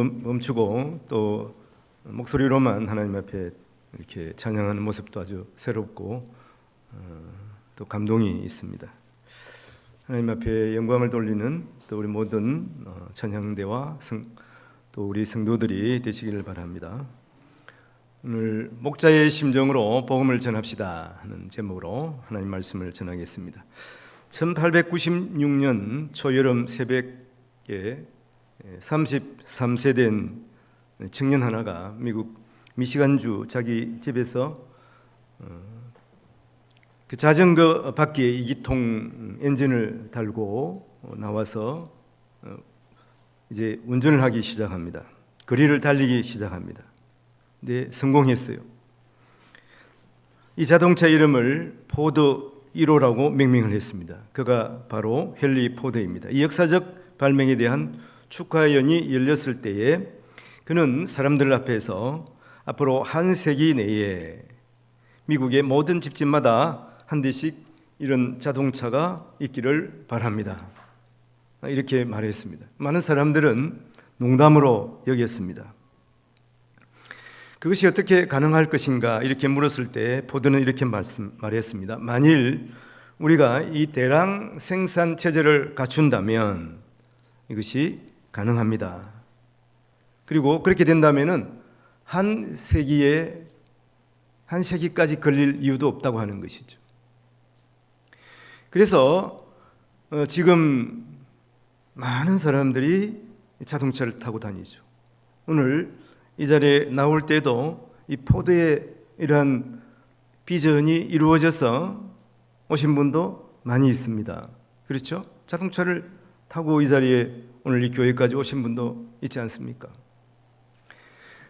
멈추고 또 목소리로만 하나님 앞에 이렇게 찬양하는 모습도 아주 새롭고 또 감동이 있습니다. 하나님 앞에 영광을 돌리는 또 우리 모든 찬양대와 또 우리 성도들이 되시기를 바랍니다. 오늘 목자의 심정으로 복음을 전합시다 하는 제목으로 하나님 말씀을 전하겠습니다. 1896년 초여름 새벽에 33세 된 청년 하나가 미국 미시간주 자기 집에서 그 자전거 바퀴에 2기통 엔진을 달고 나와서 이제 운전을 하기 시작합니다. 거리를 달리기 시작합니다. 근데 성공했어요. 이 자동차 이름을 포드 1호라고命名을 했습니다. 그가 바로 헨리 포드입니다. 이 역사적 발명에 대한 축하연이 열렸을 때에 그는 사람들 앞에서 앞으로 한 세기 내에 미국의 모든 집집마다 한 대씩 이런 자동차가 있기를 바랍니다. 이렇게 말했습니다. 많은 사람들은 농담으로 여겼습니다. 그것이 어떻게 가능할 것인가 이렇게 물었을 때 포드는 이렇게 말했습니다. 만일 우리가 이 대량 생산 체제를 갖춘다면 이것이 가능합니다. 그리고 그렇게 된다면은 한 세기까지 걸릴 이유도 없다고 하는 것이죠. 그래서 지금 많은 사람들이 자동차를 타고 다니죠. 오늘 이 자리에 나올 때도 이 포드의 이러한 비전이 이루어져서 오신 분도 많이 있습니다. 그렇죠? 자동차를 타고 이 자리에 오늘 이 교회까지 오신 분도 있지 않습니까?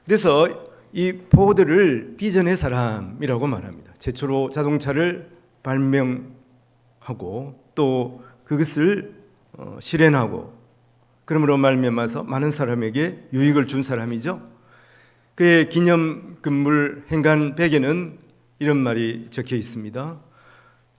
그래서 이 포드를 비전의 사람이라고 말합니다. 최초로 자동차를 발명하고 또 그것을 실현하고 그러므로 말미암아서 많은 사람에게 유익을 준 사람이죠. 그의 기념 건물 행간벽에는 이런 말이 적혀 있습니다.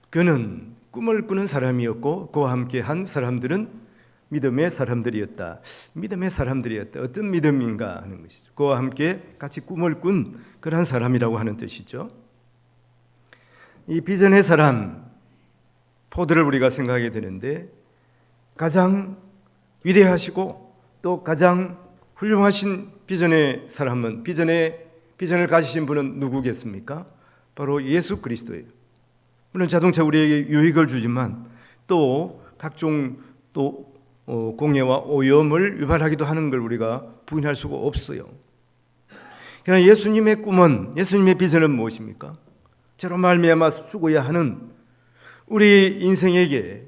그는 꿈을 꾸는 사람이었고 그와 함께 한 사람들은 믿음의 사람들이었다. 믿음의 사람들이었다. 어떤 믿음인가 하는 것이죠. 그와 함께 같이 꿈을 꾼 그런 사람이라고 하는 뜻이죠. 이 비전의 사람 포드를 우리가 생각하게 되는데 가장 위대하시고 또 가장 훌륭하신 비전의 사람은 비전을 가지신 분은 누구겠습니까? 바로 예수 그리스도예요. 물론 자동차 우리에게 유익을 주지만 또 각종 또 공해와 오염을 유발하기도 하는 걸 우리가 부인할 수가 없어요. 그러나 예수님의 꿈은, 예수님의 비전은 무엇입니까? 저로 말미암아 죽어야 하는 우리 인생에게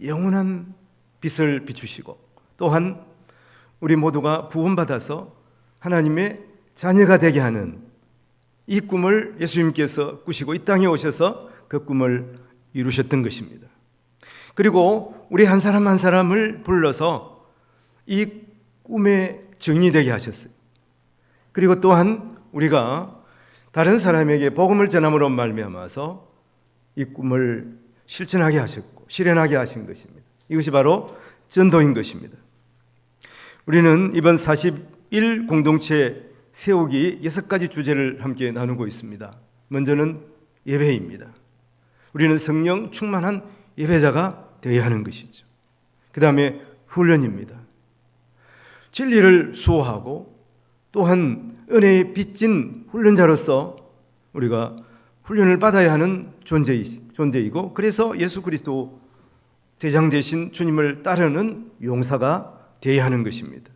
영원한 빛을 비추시고 또한 우리 모두가 구원받아서 하나님의 자녀가 되게 하는 이 꿈을 예수님께서 꾸시고 이 땅에 오셔서 그 꿈을 이루셨던 것입니다. 그리고 우리 한 사람 한 사람을 불러서 이 꿈의 증인이 되게 하셨어요. 그리고 또한 우리가 다른 사람에게 복음을 전함으로 말미암아서 이 꿈을 실천하게 하셨고 실현하게 하신 것입니다. 이것이 바로 전도인 것입니다. 우리는 이번 41 공동체 세우기 6가지 주제를 함께 나누고 있습니다. 먼저는 예배입니다. 우리는 성령 충만한 예배자가 되어야 하는 것이죠. 그 다음에 훈련입니다. 진리를 수호하고 또한 은혜에 빚진 훈련자로서 우리가 훈련을 받아야 하는 존재이고 그래서 예수 그리스도 대장 되신 주님을 따르는 용사가 되어야 하는 것입니다.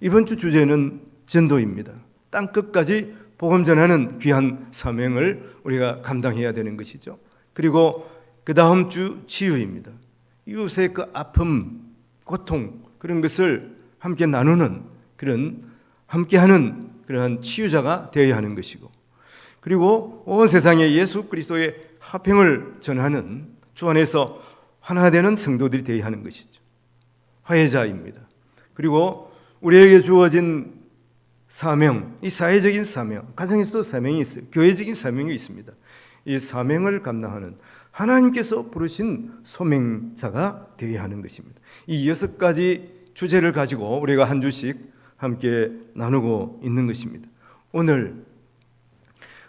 이번 주 주제는 전도입니다. 땅끝까지 복음 전하는 귀한 사명을 우리가 감당해야 되는 것이죠. 그리고 그 다음 주 치유입니다. 이웃의 그 아픔, 고통 그런 것을 함께 나누는 그런 함께하는 그러한 치유자가 되어야 하는 것이고 그리고 온 세상에 예수 그리스도의 화평을 전하는 주 안에서 하나 되는 성도들이 되어야 하는 것이죠. 화해자입니다. 그리고 우리에게 주어진 사명, 이 사회적인 사명, 가정에서도 사명이 있어요. 교회적인 사명이 있습니다. 이 사명을 감당하는 하나님께서 부르신 소명자가 되어야 하는 것입니다. 이 6가지 주제를 가지고 우리가 한 주씩 함께 나누고 있는 것입니다. 오늘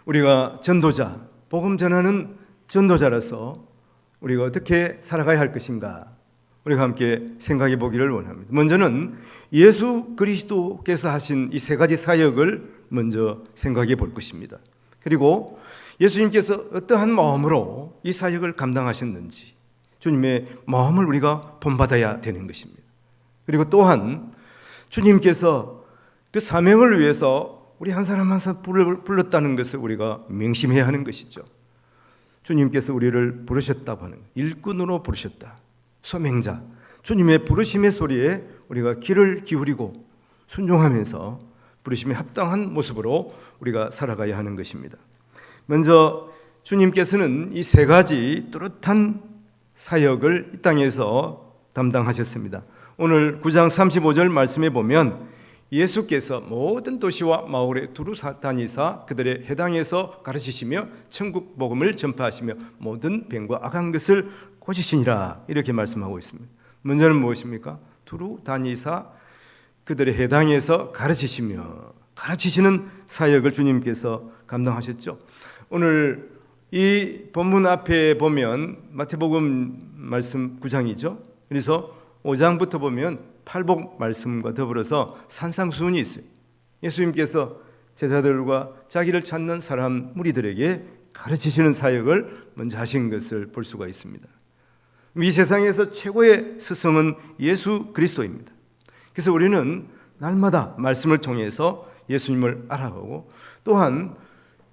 우리가 전도자, 복음 전하는 전도자라서 우리가 어떻게 살아가야 할 것인가 우리가 함께 생각해 보기를 원합니다. 먼저는 예수 그리스도께서 하신 이 세 가지 사역을 먼저 생각해 볼 것입니다. 그리고 예수님께서 어떠한 마음으로 이 사역을 감당하셨는지 주님의 마음을 우리가 본받아야 되는 것입니다. 그리고 또한 주님께서 그 사명을 위해서 우리 한 사람 한 사람 불렀다는 것을 우리가 명심해야 하는 것이죠. 주님께서 우리를 부르셨다고 하는 일꾼으로 부르셨다. 소명자, 주님의 부르심의 소리에 우리가 귀를 기울이고 순종하면서 부르심에 합당한 모습으로 우리가 살아가야 하는 것입니다. 먼저 주님께서는 이 세 가지 뚜렷한 사역을 이 땅에서 담당하셨습니다. 오늘 9장 35절 말씀에 보면 예수께서 모든 도시와 마을에 두루 다니사 그들의 해당에서 가르치시며 천국 복음을 전파하시며 모든 병과 악한 것을 고치시니라 이렇게 말씀하고 있습니다. 먼저는 무엇입니까? 두루 다니사 그들의 해당에서 가르치시는 사역을 주님께서 감당하셨죠. 오늘 이 본문 앞에 보면 마태복음 말씀 9장이죠. 그래서 5장부터 보면 팔복 말씀과 더불어서 산상수훈이 있어요. 예수님께서 제자들과 자기를 찾는 사람 무리들에게 가르치시는 사역을 먼저 하신 것을 볼 수가 있습니다. 이 세상에서 최고의 스승은 예수 그리스도입니다. 그래서 우리는 날마다 말씀을 통해서 예수님을 알아가고 또한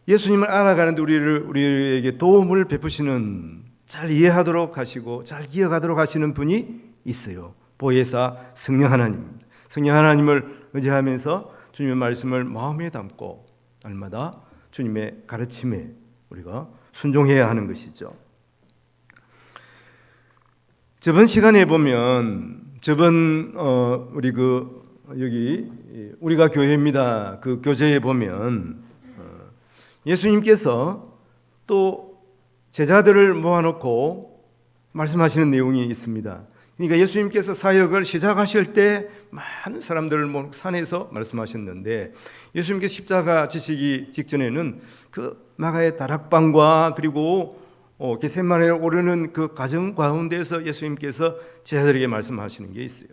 예수님을 알아가는데 우리에게 도움을 베푸시는 잘 이해하도록 하시고 잘 기억하도록 하시는 분이 있어요. 보혜사 성령 하나님입니다. 성령 하나님을 의지하면서 주님의 말씀을 마음에 담고 날마다 주님의 가르침에 우리가 순종해야 하는 것이죠. 저번 시간에 보면 우리 여기 우리가 교회입니다. 그 교재에 보면 예수님께서 또 제자들을 모아놓고 말씀하시는 내용이 있습니다. 그러니까 예수님께서 사역을 시작하실 때 많은 사람들을 산에서 말씀하셨는데 예수님께서 십자가 지시기 직전에는 그 마가의 다락방과 그리고 겟세마네를 오르는 그 과정 가운데서 예수님께서 제자들에게 말씀하시는 게 있어요.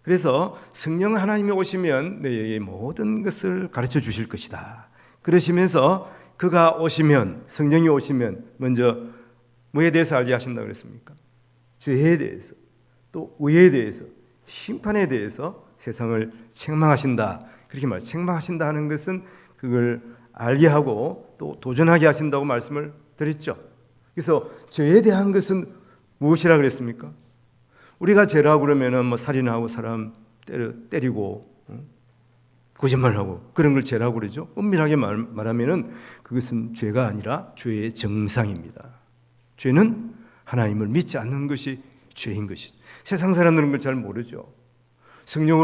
그래서 성령 하나님이 오시면 너희에게 모든 것을 가르쳐 주실 것이다. 그러시면서 그가 오시면 성령이 오시면 먼저 뭐에 대해서 알게 하신다고 그랬습니까? 죄에 대해서 또 의에 대해서 심판에 대해서 세상을 책망하신다. 그렇게 책망하신다 하는 것은 그걸 알게 하고 또 도전하게 하신다고 말씀을 드렸죠. 그래서 죄에 대한 것은 무엇이라 그랬습니까? 우리가 죄라고 그러면은 살인하고 사람 때리고 거짓말하고 그런 걸 죄라고 그러죠. 엄밀하게 말하면은 그것은 죄가 아니라 죄의 정상입니다. 죄는 하나님을 믿지 않는 것이 죄인 것이죠. 세상 사람들은 그걸 잘 모르죠. 성령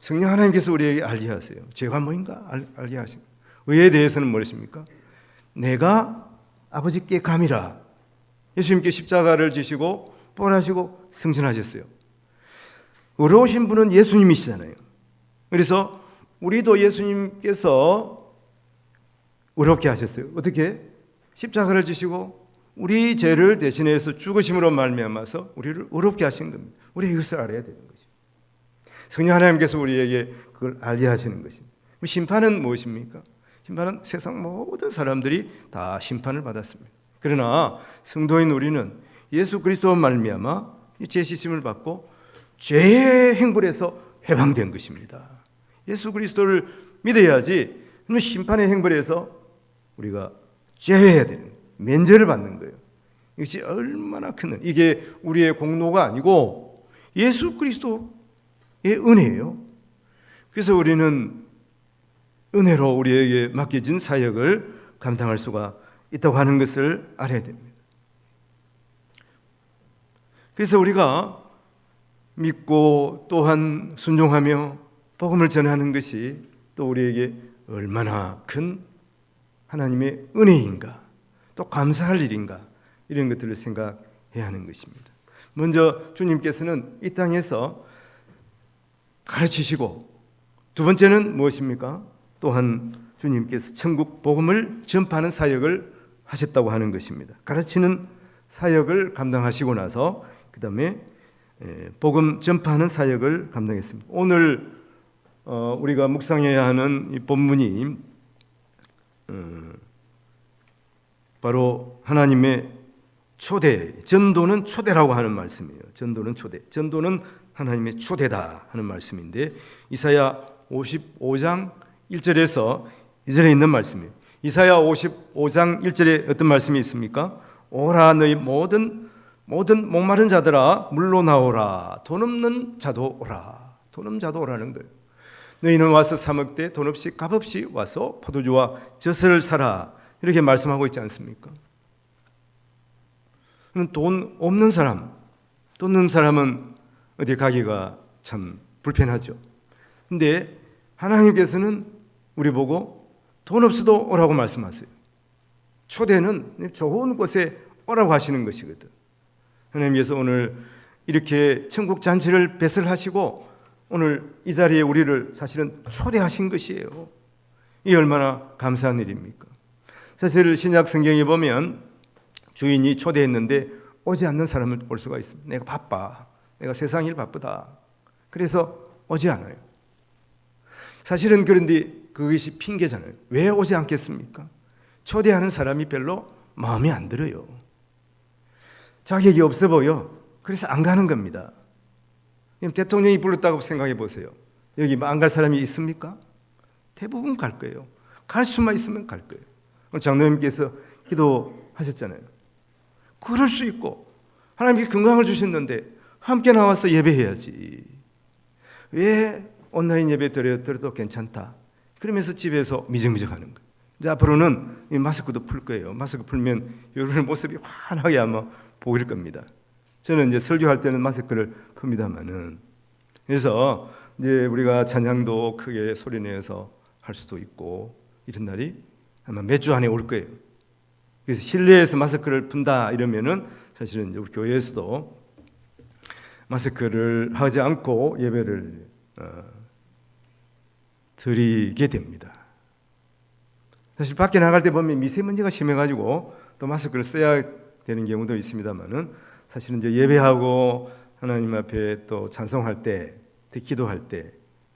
하나님께서 우리에게 알게 하세요. 죄가 뭐인가 알게 하십니다. 의에 대해서는 뭐랬습니까? 내가 아버지께 감이라. 예수님께 십자가를 지시고 뽀라시고 승천하셨어요. 의로우신 분은 예수님이시잖아요. 그래서 우리도 예수님께서 의롭게 하셨어요. 어떻게? 십자가를 지시고 우리 죄를 대신해서 죽으심으로 말미암아서 우리를 의롭게 하신 겁니다. 우리 이것을 알아야 되는 거죠. 성령 하나님께서 우리에게 그걸 알게 하시는 것입니다. 심판은 무엇입니까? 심판은 세상 모든 사람들이 다 심판을 받았습니다. 그러나 성도인 우리는 예수 그리스도와 말미암아 죄 씻음을 받고 죄의 행벌에서 해방된 것입니다. 예수 그리스도를 믿어야지 심판의 행벌에서 우리가 제외해야 되는 거예요. 면제를 받는 거예요. 이것이 얼마나 큰 이게 우리의 공로가 아니고 예수 그리스도의 은혜예요. 그래서 우리는 은혜로 우리에게 맡겨진 사역을 감당할 수가 있다고 하는 것을 알아야 됩니다. 그래서 우리가 믿고 또한 순종하며 복음을 전하는 것이 또 우리에게 얼마나 큰 하나님의 은혜인가, 또 감사할 일인가, 이런 것들을 생각해야 하는 것입니다. 먼저 주님께서는 이 땅에서 가르치시고, 두 번째는 무엇입니까? 또한 주님께서 천국 복음을 전파하는 사역을 하셨다고 하는 것입니다. 가르치는 사역을 감당하시고 나서 그 다음에 복음 전파하는 사역을 감당했습니다. 오늘 우리가 묵상해야 하는 이 본문이 바로 하나님의 초대, 전도는 초대라고 하는 말씀이에요. 전도는 초대, 전도는 하나님의 초대다 하는 말씀인데, 이사야 55장 1절에서 2절에 있는 말씀이에요. 이사야 55장 1절에 어떤 말씀이 있습니까? 오라 너희 모든 목마른 자들아 물로 나오라, 돈 없는 자도 오라. 돈 없는 자도 오라는 거예요. 너희는 와서 사 먹되 돈 없이 값 없이 와서 포도주와 젖을 사라, 이렇게 말씀하고 있지 않습니까? 돈 없는 사람, 돈 없는 사람은 어디 가기가 참 불편하죠. 근데 하나님께서는 우리 보고 돈 없어도 오라고 말씀하세요. 초대는 좋은 곳에 오라고 하시는 것이거든. 하나님께서 오늘 이렇게 천국 잔치를 배설하시고 오늘 이 자리에 우리를 사실은 초대하신 것이에요. 이 얼마나 감사한 일입니까? 사실 신약 성경에 보면 주인이 초대했는데 오지 않는 사람을 볼 수가 있습니다. 내가 바빠, 내가 세상 일 바쁘다, 그래서 오지 않아요. 사실은 그런데 그것이 핑계잖아요. 왜 오지 않겠습니까? 초대하는 사람이 별로 마음에 안 들어요. 자격이 없어 보여. 그래서 안 가는 겁니다. 대통령이 불렀다고 생각해 보세요. 여기 안 갈 사람이 있습니까? 대부분 갈 거예요. 갈 수만 있으면 갈 거예요. 오늘 장로님께서 기도하셨잖아요. 그럴 수 있고 하나님께 건강을 주셨는데 함께 나와서 예배해야지. 왜 온라인 예배 드려도 괜찮다, 그러면서 집에서 미적미적하는 거예요. 이제 앞으로는 이 마스크도 풀 거예요. 마스크 풀면 여러분의 모습이 환하게 아마 보일 겁니다. 저는 이제 설교할 때는 마스크를 풉니다만은, 그래서 이제 우리가 찬양도 크게 소리내서 할 수도 있고 이런 날이 아마 몇 주 안에 올 거예요. 그래서 실내에서 마스크를 푼다 이러면은 사실은 우리 교회에서도 마스크를 하지 않고 예배를 드리게 됩니다. 사실 밖에 나갈 때 보면 미세먼지가 심해가지고 또 마스크를 써야 되는 경우도 있습니다만은, 사실은 이제 예배하고 하나님 앞에 또 찬송할 때, 기도할 때,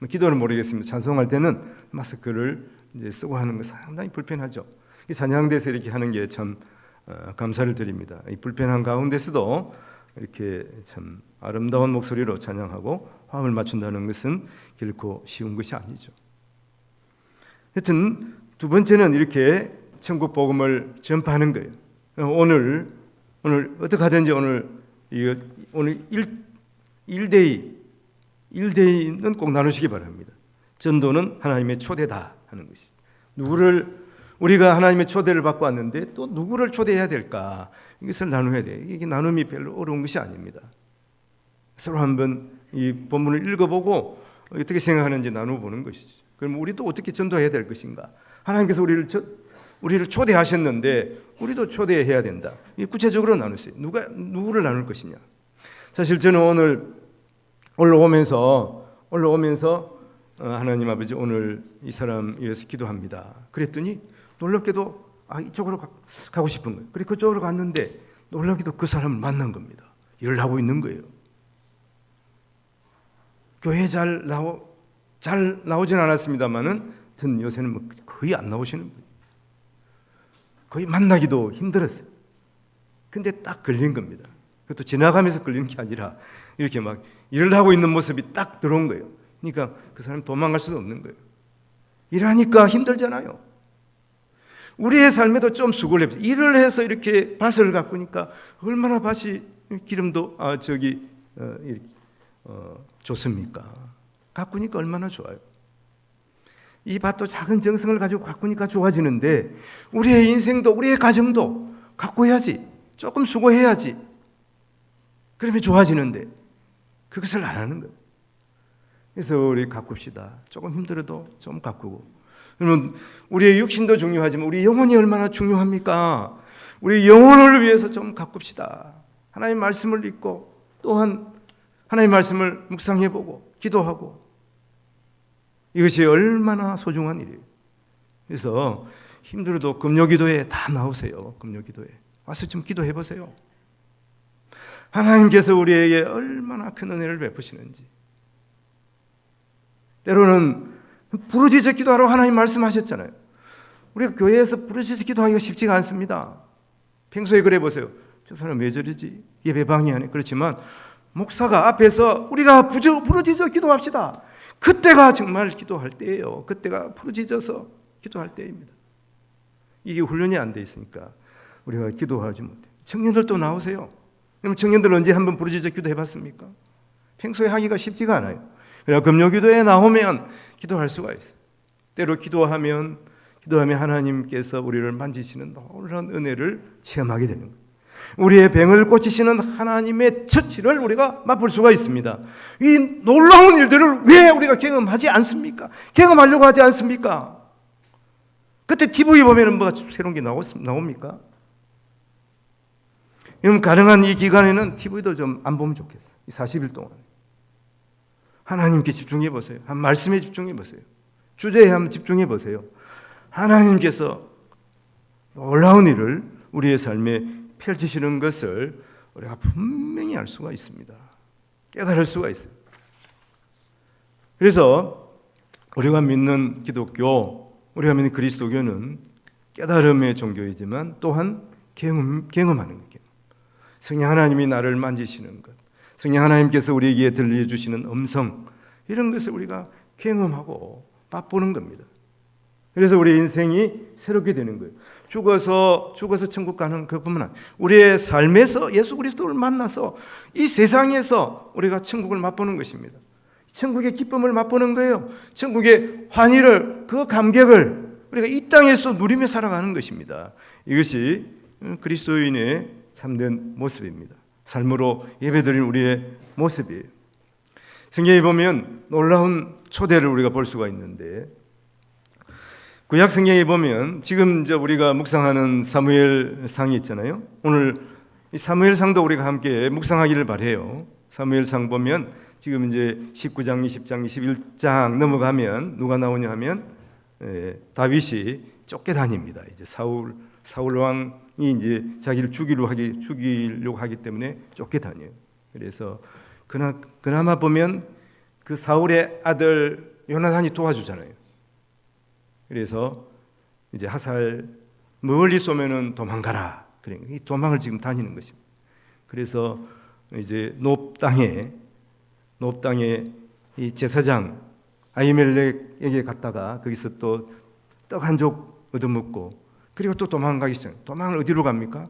기도는 모르겠습니다. 찬송할 때는 마스크를 이제 쓰고 하는 거 상당히 불편하죠. 이 찬양대에서 이렇게 하는 게 참 감사를 드립니다. 이 불편한 가운데서도 이렇게 참 아름다운 목소리로 찬양하고 화음을 맞춘다는 것은 결코 쉬운 것이 아니죠. 하여튼 두 번째는 이렇게 천국 복음을 전파하는 거예요. 오늘 어떻게 하든지 오늘 1대2는 꼭 나누시기 바랍니다. 전도는 하나님의 초대다 하는 것이. 우리가 하나님의 초대를 받고 왔는데 또 누구를 초대해야 될까? 이것을 나눠야 돼요. 이게 나눔이 별로 어려운 것이 아닙니다. 서로 한번 이 본문을 읽어보고 어떻게 생각하는지 나눠보는 것이죠. 그럼 우리도 어떻게 전도해야 될 것인가? 하나님께서 우리를 초대하셨는데 우리도 초대해야 된다. 이 구체적으로 나누세요. 누구를 나눌 것이냐? 사실 저는 오늘 올라오면서 하나님 아버지 오늘 이 사람 위해서 기도합니다. 그랬더니 놀랍게도 이쪽으로 가고 싶은 거예요. 그리고 그쪽으로 갔는데 놀랍게도 그 사람을 만난 겁니다. 일을 하고 있는 거예요. 교회 잘 나오진 않았습니다만은 전 요새는 거의 안 나오시는 거예요. 거의 만나기도 힘들었어요. 근데 딱 걸린 겁니다. 그것도 지나가면서 걸리는 게 아니라 이렇게 막 일을 하고 있는 모습이 딱 들어온 거예요. 그러니까 그 사람이 도망갈 수도 없는 거예요. 일하니까 힘들잖아요. 우리의 삶에도 좀 수고를 해보세요. 일을 해서 이렇게 밭을 가꾸니까 얼마나 밭이 기름도 좋습니까? 가꾸니까 얼마나 좋아요. 이 밭도 작은 정성을 가지고 가꾸니까 좋아지는데 우리의 인생도 우리의 가정도 가꾸어야지, 조금 수고해야지, 그러면 좋아지는데 그것을 안 하는 거예요. 그래서 우리 가꿉시다. 조금 힘들어도 좀 가꾸고. 그러면 우리의 육신도 중요하지만 우리 영혼이 얼마나 중요합니까? 우리 영혼을 위해서 좀 가꿉시다. 하나님 말씀을 읽고 또한 하나님 말씀을 묵상해보고 기도하고 이것이 얼마나 소중한 일이에요. 그래서 힘들어도 금요기도에 다 나오세요. 금요기도에 와서 좀 기도해 보세요. 하나님께서 우리에게 얼마나 큰 은혜를 베푸시는지. 때로는 부르짖어 기도하라고 하나님 말씀하셨잖아요. 우리가 교회에서 부르짖어 기도하기가 쉽지가 않습니다. 평소에 그래 보세요. 저 사람 왜 저러지? 예배 방해하네. 그렇지만 목사가 앞에서 우리가 부르짖어 기도합시다. 그때가 정말 기도할 때예요. 그때가 부르짖어서 기도할 때입니다. 이게 훈련이 안 돼 있으니까 우리가 기도하지 못해요. 청년들도 나오세요. 그럼 청년들 언제 한번 부르짖어 기도해 봤습니까? 평소에 하기가 쉽지가 않아요. 그래서 금요기도에 나오면 기도할 수가 있어요. 때로 기도하면 하나님께서 우리를 만지시는 놀라운 은혜를 체험하게 되는 거예요. 우리의 병을 고치시는 하나님의 처치를 우리가 맛볼 수가 있습니다. 이 놀라운 일들을 왜 우리가 경험하지 않습니까? 경험하려고 하지 않습니까? 그때 TV 보면 뭐가 새로운 게 나옵니까? 그럼 가능한 이 기간에는 TV도 좀 안 보면 좋겠어요. 이 40일 동안 하나님께 집중해 보세요. 한 말씀에 집중해 보세요. 주제에 한번 집중해 보세요. 하나님께서 놀라운 일을 우리의 삶에 펼치시는 것을 우리가 분명히 알 수가 있습니다. 깨달을 수가 있어요. 그래서 우리가 믿는 기독교, 우리가 믿는 그리스도교는 깨달음의 종교이지만 또한 경험하는 거예요. 성령 하나님이 나를 만지시는 것, 성령 하나님께서 우리에게 들려주시는 음성, 이런 것을 우리가 경험하고 맛보는 겁니다. 그래서 우리 인생이 새롭게 되는 거예요. 죽어서 천국 가는 그뿐만 아니라 우리의 삶에서 예수 그리스도를 만나서 이 세상에서 우리가 천국을 맛보는 것입니다. 천국의 기쁨을 맛보는 거예요. 천국의 환희를, 그 감격을 우리가 이 땅에서 누리며 살아가는 것입니다. 이것이 그리스도인의 참된 모습입니다. 삶으로 예배드리는 우리의 모습이에요. 성경에 보면 놀라운 초대를 우리가 볼 수가 있는데, 구약 성경에 보면 지금 우리가 묵상하는 사무엘상이 있잖아요. 오늘 이 사무엘상도 우리가 함께 묵상하기를 바라요. 사무엘상 보면 지금 이제 19장, 20장, 21장 넘어가면 누가 나오냐 하면 다윗이 쫓겨다닙니다. 이제 사울 왕이 이제 자기를 죽이려고 하기 때문에 쫓겨다녀요. 그래서 그나마 보면 그 사울의 아들 요나단이 도와주잖아요. 그래서 이제 하살 멀리 쏘면은 도망가라. 그러니까 이 도망을 지금 다니는 것입니다. 그래서 이제 놉 땅에 이 제사장 아히멜렉에게 갔다가 거기서 또 떡 한 족 얻어먹고 그리고 또 도망가기 시작. 도망을 어디로 갑니까?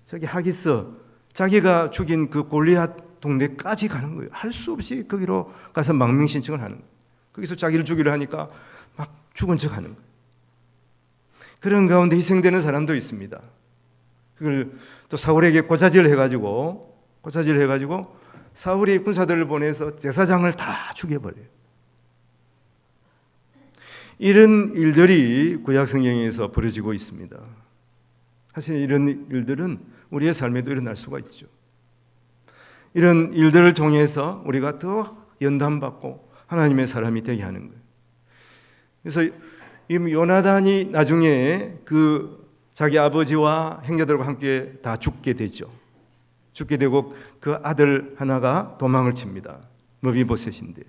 저기 하기스 자기가 죽인 그 골리앗 동네까지 가는 거예요. 할 수 없이 거기로 가서 망명 신청을 하는 거예요. 거기서 자기를 죽이려 하니까 막 죽은 척 하는 거예요. 그런 가운데 희생되는 사람도 있습니다. 그걸 또 사울에게 고자질을 해가지고 사울이 군사들을 보내서 제사장을 다 죽여버려요. 이런 일들이 구약 성경에서 벌어지고 있습니다. 사실 이런 일들은 우리의 삶에도 일어날 수가 있죠. 이런 일들을 통해서 우리가 더 연단받고 하나님의 사람이 되게 하는 거예요. 그래서 이 요나단이 나중에 그 자기 아버지와 형제들과 함께 다 죽게 되죠. 죽게 되고 그 아들 하나가 도망을 칩니다. 머비보셋인데,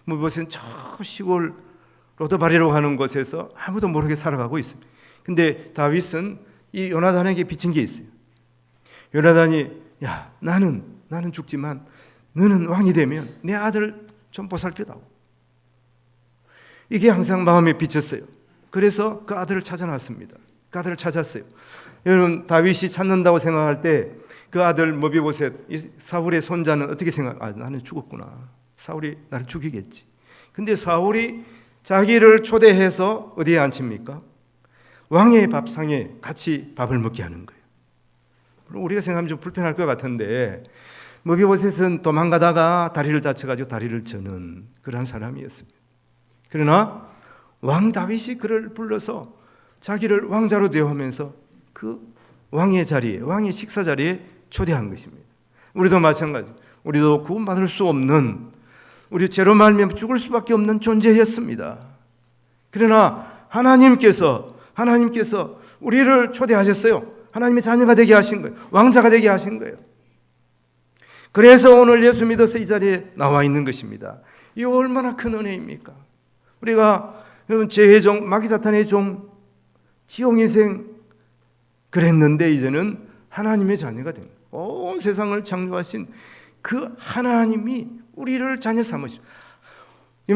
머비보셋은 저 시골 로드바리로 가는 곳에서 아무도 모르게 살아가고 있습니다. 근데 다윗은 이 요나단에게 비친 게 있어요. 요나단이 야 나는 죽지만 너는 왕이 되면 내 아들 좀 보살펴다오. 이게 항상 마음에 비쳤어요. 그래서 그 아들을 찾아놨습니다. 그 아들을 찾았어요. 여러분 다윗이 찾는다고 생각할 때 그 아들 머비보셋, 이 사울의 손자는 어떻게 나는 죽었구나. 사울이 나를 죽이겠지. 근데 사울이 자기를 초대해서 어디에 앉힙니까? 왕의 밥상에 같이 밥을 먹게 하는 거예요. 우리가 생각하면 좀 불편할 것 같은데 머비보셋은 도망가다가 다리를 다쳐가지고 다리를 저는 그러한 사람이었습니다. 그러나 왕 다윗이 그를 불러서 자기를 왕자로 대우하면서 그 왕의 자리에, 왕의 식사 자리에 초대한 것입니다. 우리도 마찬가지. 우리도 구원받을 수 없는 우리 죄로 말미암아 죽을 수밖에 없는 존재였습니다. 그러나 하나님께서 우리를 초대하셨어요. 하나님의 자녀가 되게 하신 거예요. 왕자가 되게 하신 거예요. 그래서 오늘 예수 믿어서 이 자리에 나와 있는 것입니다. 이 얼마나 큰 은혜입니까? 우리가 여러분 죄의 종, 마귀사탄의 종, 지옥 인생 그랬는데 이제는 하나님의 자녀가 된 거예요. 온 세상을 창조하신 그 하나님이 우리를 자녀 삼으시고,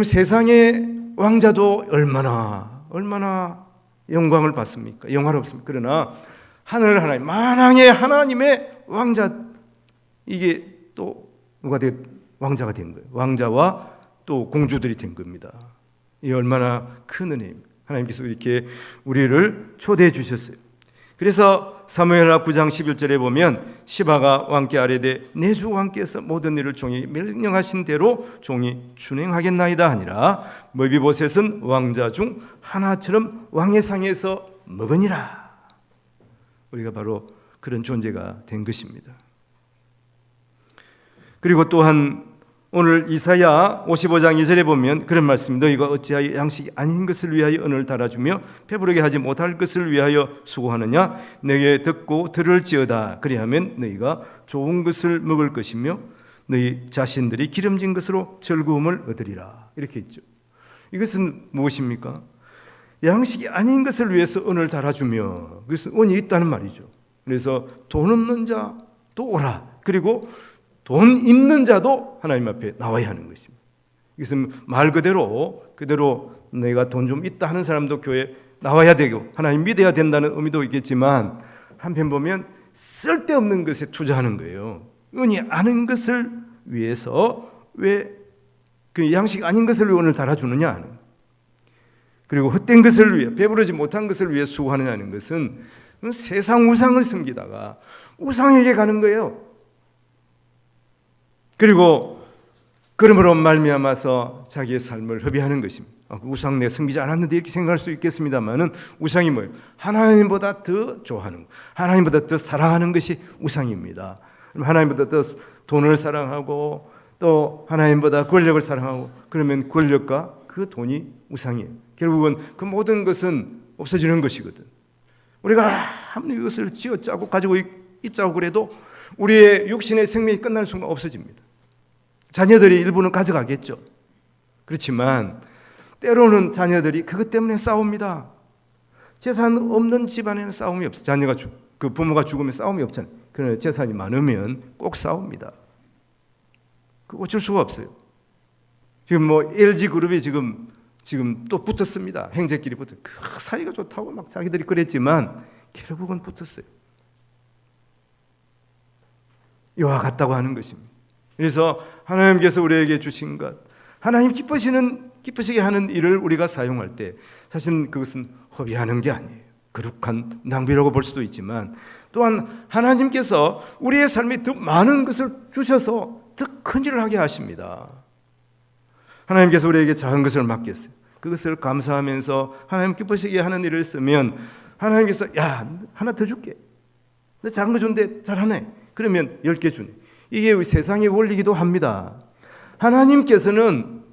세상의 왕자도 얼마나 영광을 받습니까? 영화롭습니까? 그러나 하늘 하나님, 만왕의 하나님의 왕자, 이게 또 누가 왕자가 된 거예요. 왕자와 또 공주들이 된 겁니다. 이 얼마나 큰 은혜입니다. 하나님께서 이렇게 우리를 초대해 주셨어요. 그래서 사무엘하 9장 11절에 보면 시바가 왕께 아뢰되 내 주 왕께서 모든 일을 종이 명령하신 대로 종이 준행하겠나이다 하니라. 머비보셋은 왕자 중 하나처럼 왕의 상에서 먹으니라. 우리가 바로 그런 존재가 된 것입니다. 그리고 또한 오늘 이사야 55장 2절에 보면 그런 말씀, 너희가 어찌하여 양식이 아닌 것을 위하여 은을 달아주며 배부르게 하지 못할 것을 위하여 수고하느냐? 내게 듣고 들을지어다. 그리하면 너희가 좋은 것을 먹을 것이며 너희 자신들이 기름진 것으로 즐거움을 얻으리라. 이렇게 있죠. 이것은 무엇입니까? 양식이 아닌 것을 위해서 은을 달아주며, 그것은 은이 있다는 말이죠. 그래서 돈 없는 자도 오라. 그리고 돈 있는 자도 하나님 앞에 나와야 하는 것입니다. 이것은 말 그대로 내가 돈 좀 있다 하는 사람도 교회에 나와야 되고 하나님 믿어야 된다는 의미도 있겠지만, 한편 보면 쓸데없는 것에 투자하는 거예요. 은이 아닌 것을 위해서 왜 그 양식 아닌 것을 위해 은을 달아주느냐 하는, 그리고 헛된 것을 위해, 배부르지 못한 것을 위해 수고하느냐는 것은 세상 우상을 섬기다가 우상에게 가는 거예요. 그리고 그러므로 말미암아서 자기의 삶을 허비하는 것입니다. 우상 내 섬기지 않았는데 이렇게 생각할 수 있겠습니다만은 우상이 뭐예요? 하나님보다 더 좋아하는 것, 하나님보다 더 사랑하는 것이 우상입니다. 하나님보다 더 돈을 사랑하고 또 하나님보다 권력을 사랑하고, 그러면 권력과 그 돈이 우상이에요. 결국은 그 모든 것은 없어지는 것이거든. 우리가 아무리 이것을 쥐어짜고 가지고 있자고 그래도 우리의 육신의 생명이 끝나는 순간 없어집니다. 자녀들이 일부는 가져가겠죠. 그렇지만 때로는 자녀들이 그것 때문에 싸웁니다. 재산 없는 집안에는 싸움이 없어요. 자녀가 그 부모가 죽으면 싸움이 없잖아요. 그러나 재산이 많으면 꼭 싸웁니다. 그 어쩔 수가 없어요. 지금 LG 그룹이 지금 또 붙었습니다. 형제끼리 붙어. 그 사이가 좋다고 막 자기들이 그랬지만 결국은 붙었어요. 이와 같다고 하는 것입니다. 그래서 하나님께서 우리에게 주신 것, 하나님 기쁘시게 하는 일을 우리가 사용할 때 사실은 그것은 허비하는 게 아니에요. 거룩한 낭비라고 볼 수도 있지만, 또한 하나님께서 우리의 삶에 더 많은 것을 주셔서 더 큰 일을 하게 하십니다. 하나님께서 우리에게 작은 것을 맡겼어요. 그것을 감사하면서 하나님 기쁘시게 하는 일을 쓰면 하나님께서 야, 하나 더 줄게. 너 작은 거 줬는데 잘하네. 그러면 10개 주네. 이게 세상의 원리이기도 합니다. 하나님께서는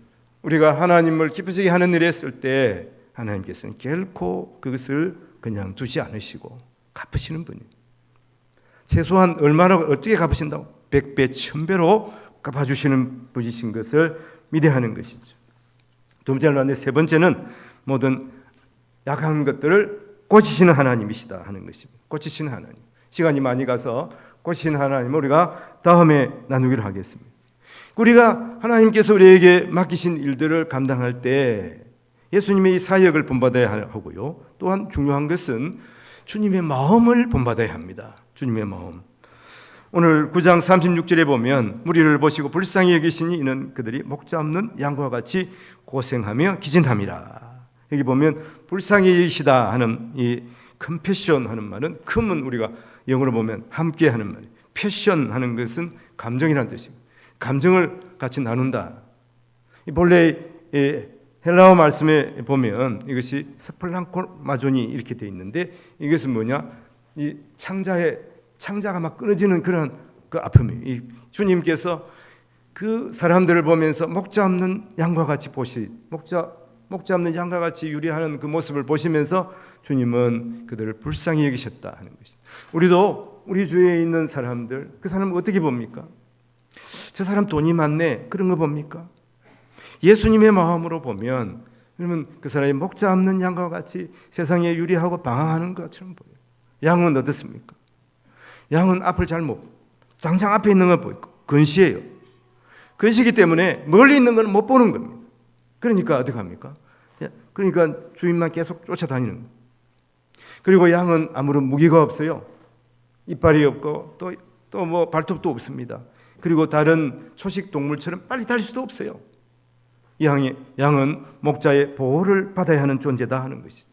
우리가 하나님을 기쁘시게 하는 일을 했을 때 하나님께서는 결코 그것을 그냥 두지 않으시고 갚으시는 분이에요. 최소한 얼마나 어떻게 갚으신다고? 100배, 1000배로 갚아주시는 분이신 것을 믿어야 하는 것이죠. 두 번째는, 세 번째는 모든 약한 것들을 고치시는 하나님이시다 하는 것입니다. 고치시는 하나님. 시간이 많이 가서 고치시는 하나님을 우리가 다음에 나누기로 하겠습니다. 우리가 하나님께서 우리에게 맡기신 일들을 감당할 때 예수님의 이 사역을 본받아야 하고요. 또한 중요한 것은 주님의 마음을 본받아야 합니다. 주님의 마음. 오늘 9장 36절에 보면 무리를 보시고 불쌍히 여기시니 이는 그들이 목자 없는 양과 같이 고생하며 기진함이라. 여기 보면 불쌍히 여기시다 하는 이 컴패션 하는 말은, 컴은 우리가 영어로 보면 함께 하는 말이에요. 패션 하는 것은 감정이라는 뜻입니다. 감정을 같이 나눈다. 본래 헬라어 말씀에 보면 이것이 스플랑코마존이 이렇게 되어 있는데, 이것은 뭐냐? 이 창자가 막 끊어지는 그런 그 아픔이에요. 이 주님께서 그 사람들을 보면서 목자 없는 양과 같이 목자 없는 양과 같이 유리하는 그 모습을 보시면서 주님은 그들을 불쌍히 여기셨다 하는 것입니다. 우리도 우리 주위에 있는 사람들, 그 사람을 어떻게 봅니까? 저 사람 돈이 많네, 그런 거 봅니까? 예수님의 마음으로 보면 그러면 그 사람이 목자 없는 양과 같이 세상에 유리하고 방황하는 것처럼 보여요. 양은 어떻습니까? 양은 앞을 잘 못 보고 당장 앞에 있는 걸 보이고 근시해요. 근시기 때문에 멀리 있는 건 못 보는 겁니다. 그러니까 어떻게 합니까? 그러니까 주인만 계속 쫓아다니는 거예요. 그리고 양은 아무런 무기가 없어요. 이빨이 없고 또 뭐 발톱도 없습니다. 그리고 다른 초식 동물처럼 빨리 달릴 수도 없어요. 양은 목자의 보호를 받아야 하는 존재다 하는 것이죠.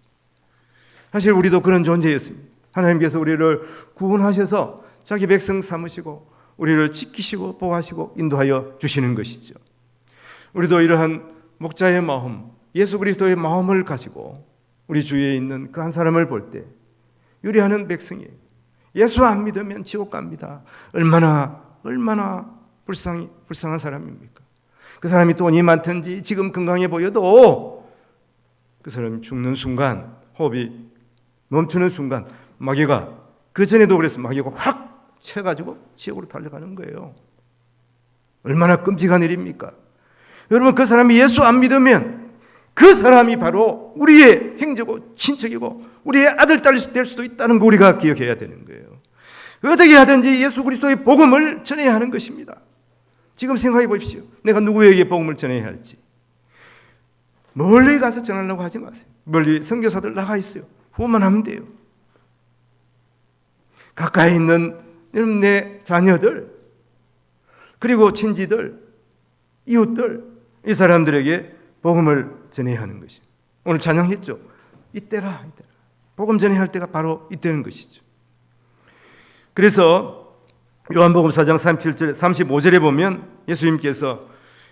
사실 우리도 그런 존재였습니다. 하나님께서 우리를 구원하셔서 자기 백성 삼으시고 우리를 지키시고 보호하시고 인도하여 주시는 것이죠. 우리도 이러한 목자의 마음, 예수 그리스도의 마음을 가지고 우리 주위에 있는 그 한 사람을 볼 때 유리하는 백성이에요. 예수 안 믿으면 지옥 갑니다. 얼마나 불쌍한 사람입니까? 그 사람이 돈이 많든지 지금 건강해 보여도 그 사람이 죽는 순간, 호흡이 멈추는 순간 마귀가, 그 전에도 그랬어요. 마귀가 확 채가지고 지옥으로 달려가는 거예요. 얼마나 끔찍한 일입니까? 여러분, 그 사람이 예수 안 믿으면 그 사람이 바로 우리의 형제고 친척이고 우리의 아들, 딸이 될 수도 있다는 거 우리가 기억해야 되는 거예요. 어떻게 하든지 예수 그리스도의 복음을 전해야 하는 것입니다. 지금 생각해 보십시오. 내가 누구에게 복음을 전해야 할지. 멀리 가서 전하려고 하지 마세요. 멀리 선교사들 나가 있어요. 후원만 하면 돼요. 가까이 있는 내 자녀들, 그리고 친지들, 이웃들, 이 사람들에게 복음을 전해야 하는 것이죠. 오늘 찬양했죠. 이때라. 복음 전해야 할 때가 바로 이때는 것이죠. 그래서 요한복음 4장 37절, 35절에 보면 예수님께서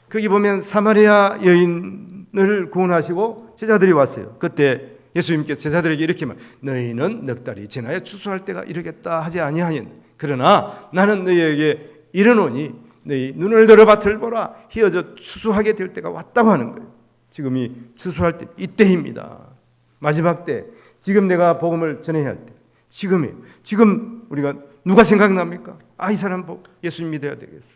거기 보면 사마리아 여인을 구원하시고 제자들이 왔어요. 그때 예수님께서 제자들에게 이렇게 말, 너희는 넉 달이 지나야 추수할 때가 이르겠다 하지 아니하였느냐. 그러나 나는 너희에게 이르노니 너희 눈을 들어 밭을 보라. 희어져 추수하게 될 때가 왔다고 하는 거예요. 지금이 추수할 때, 이때입니다. 마지막 때, 지금 내가 복음을 전해야 할 때, 지금이에요. 지금 우리가 누가 생각납니까? 이 사람 예수님 믿어야 되겠어.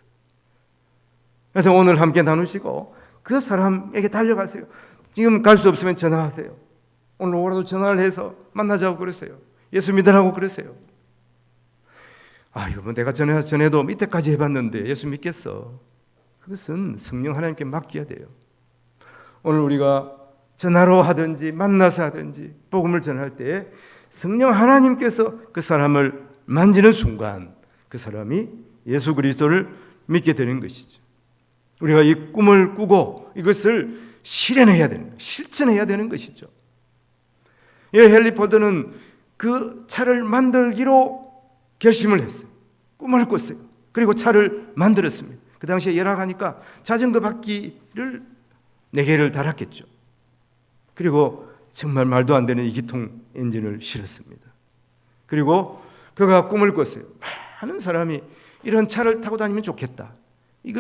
그래서 오늘 함께 나누시고 그 사람에게 달려가세요. 지금 갈 수 없으면 전화하세요. 오늘 오라도 전화를 해서 만나자고 그러세요. 예수 믿으라고 그러세요. 여러분, 내가 전해도 이때까지 해봤는데 예수 믿겠어. 그것은 성령 하나님께 맡겨야 돼요. 오늘 우리가 전화로 하든지 만나서 하든지 복음을 전할 때 성령 하나님께서 그 사람을 만지는 순간 그 사람이 예수 그리스도를 믿게 되는 것이죠. 우리가 이 꿈을 꾸고 이것을 실현해야 되는, 실천해야 되는 것이죠. 헨리 포드는 그 차를 만들기로 결심을 했어요. 꿈을 꿨어요. 그리고 차를 만들었습니다. 그 당시에 열악하니까 자전거 바퀴를 4개를 달았겠죠. 그리고 정말 말도 안 되는 2기통 엔진을 실었습니다. 그리고 그가 꿈을 꿨어요. 많은 사람이 이런 차를 타고 다니면 좋겠다.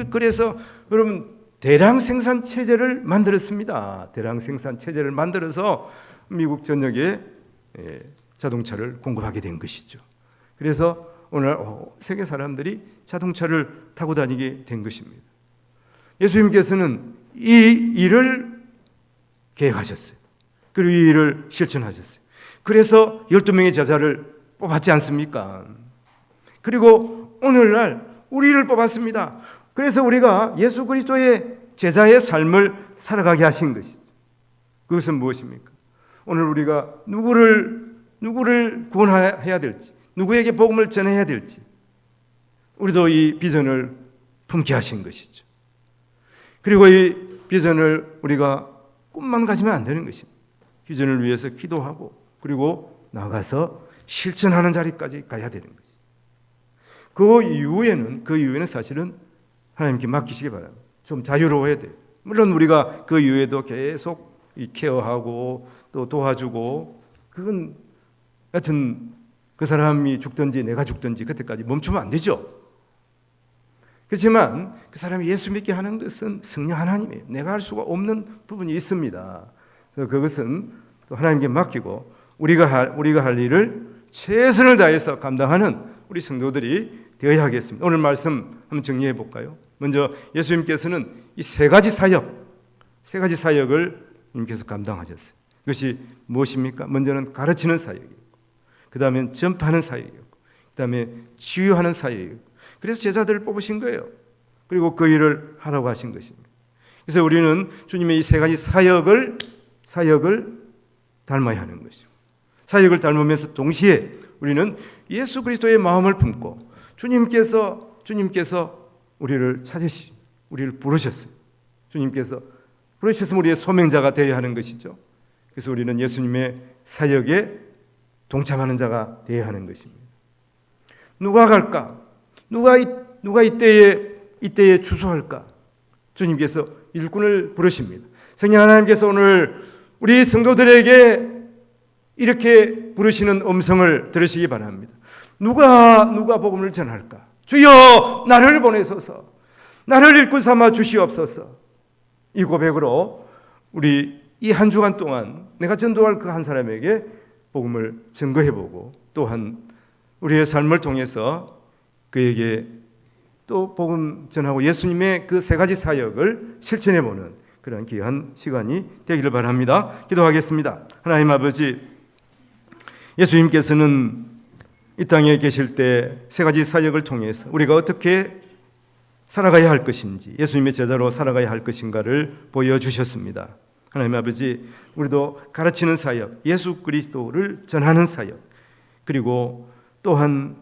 그래서 여러분, 대량 생산 체제를 만들었습니다. 대량 생산 체제를 만들어서 미국 전역에 자동차를 공급하게 된 것이죠. 그래서 오늘 세계 사람들이 자동차를 타고 다니게 된 것입니다. 예수님께서는 이 일을 계획하셨어요. 그리고 이 일을 실천하셨어요. 그래서 12명의 제자를 뽑았지 않습니까? 그리고 오늘날 우리를 뽑았습니다. 그래서 우리가 예수 그리스도의 제자의 삶을 살아가게 하신 것이죠. 그것은 무엇입니까? 오늘 우리가 누구를 구원해야 될지, 누구에게 복음을 전해야 될지, 우리도 이 비전을 품게 하신 것이죠. 그리고 이 비전을 우리가 꿈만 가지면 안 되는 것입니다. 비전을 위해서 기도하고 그리고 나가서 실천하는 자리까지 가야 되는 것이죠. 그 이후에는 사실은 하나님께 맡기시기 바랍니다. 좀 자유로워야 돼요. 물론 우리가 그 이후에도 계속 케어하고 또 도와주고, 그건 하여튼 그 사람이 죽든지 내가 죽든지 그때까지 멈추면 안 되죠. 그렇지만 그 사람이 예수 믿게 하는 것은 성령 하나님이에요. 내가 할 수가 없는 부분이 있습니다. 그래서 그것은 또 하나님께 맡기고 우리가 할 일을 최선을 다해서 감당하는 우리 성도들이 되어야 하겠습니다. 오늘 말씀 한번 정리해 볼까요? 먼저 예수님께서는 이 세 가지 사역을 주님께서 감당하셨어요. 그것이 무엇입니까? 먼저는 가르치는 사역이고, 그 다음에 전파하는 사역이고, 그 다음에 치유하는 사역이고, 그래서 제자들을 뽑으신 거예요. 그리고 그 일을 하라고 하신 것입니다. 그래서 우리는 주님의 이 세 가지 사역을 닮아야 하는 것이죠. 사역을 닮으면서 동시에 우리는 예수 그리스도의 마음을 품고 주님께서 우리를 우리를 부르셨어요. 주님께서 부르셨으면 우리의 소명자가 되어야 하는 것이죠. 그래서 우리는 예수님의 사역에 동참하는 자가 되어야 하는 것입니다. 누가 갈까? 누가 이때에 주소할까? 주님께서 일꾼을 부르십니다. 성령 하나님께서 오늘 우리 성도들에게 이렇게 부르시는 음성을 들으시기 바랍니다. 누가 복음을 전할까? 주여 나를 보내소서. 나를 일꾼 삼아 주시옵소서. 이 고백으로 우리 이 한 주간 동안 내가 전도할 그 한 사람에게 복음을 증거해보고 또한 우리의 삶을 통해서 그에게 또 복음 전하고 예수님의 그 세 가지 사역을 실천해보는 그런 귀한 시간이 되기를 바랍니다. 기도하겠습니다. 하나님 아버지, 예수님께서는 이 땅에 계실 때 세 가지 사역을 통해서 우리가 어떻게 살아가야 할 것인지, 예수님의 제자로 살아가야 할 것인가를 보여주셨습니다. 하나님 아버지, 우리도 가르치는 사역, 예수 그리스도를 전하는 사역, 그리고 또한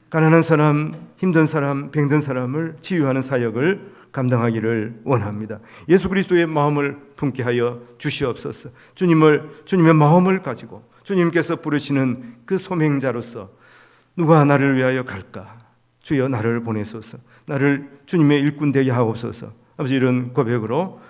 가난한 사람, 힘든 사람, 병든 사람을 치유하는 사역을 감당하기를 원합니다. 예수 그리스도의 마음을 품게 하여 주시옵소서. 주님의 마음을 가지고 주님께서 부르시는 그 소명자로서 누가 나를 위하여 갈까? 주여 나를 보내소서. 나를 주님의 일꾼 되게 하옵소서. 아버지, 이런 고백으로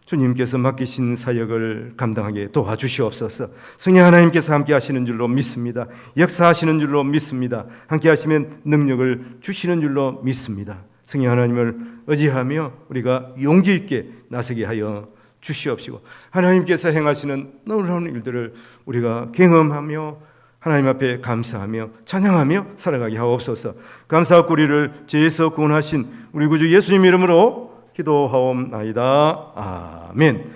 주님께서 맡기신 사역을 감당하게 도와주시옵소서. 성령 하나님께서 함께 하시는 줄로 믿습니다. 역사하시는 줄로 믿습니다. 함께 하시면 능력을 주시는 줄로 믿습니다. 성령 하나님을 의지하며 우리가 용기 있게 나서게 하여 주시옵시고, 하나님께서 행하시는 놀라운 일들을 우리가 경험하며 하나님 앞에 감사하며 찬양하며 살아가게 하옵소서. 감사하고 우리를 죄에서 구원하신 우리 구주 예수님 이름으로 기도하옵나이다. 아멘.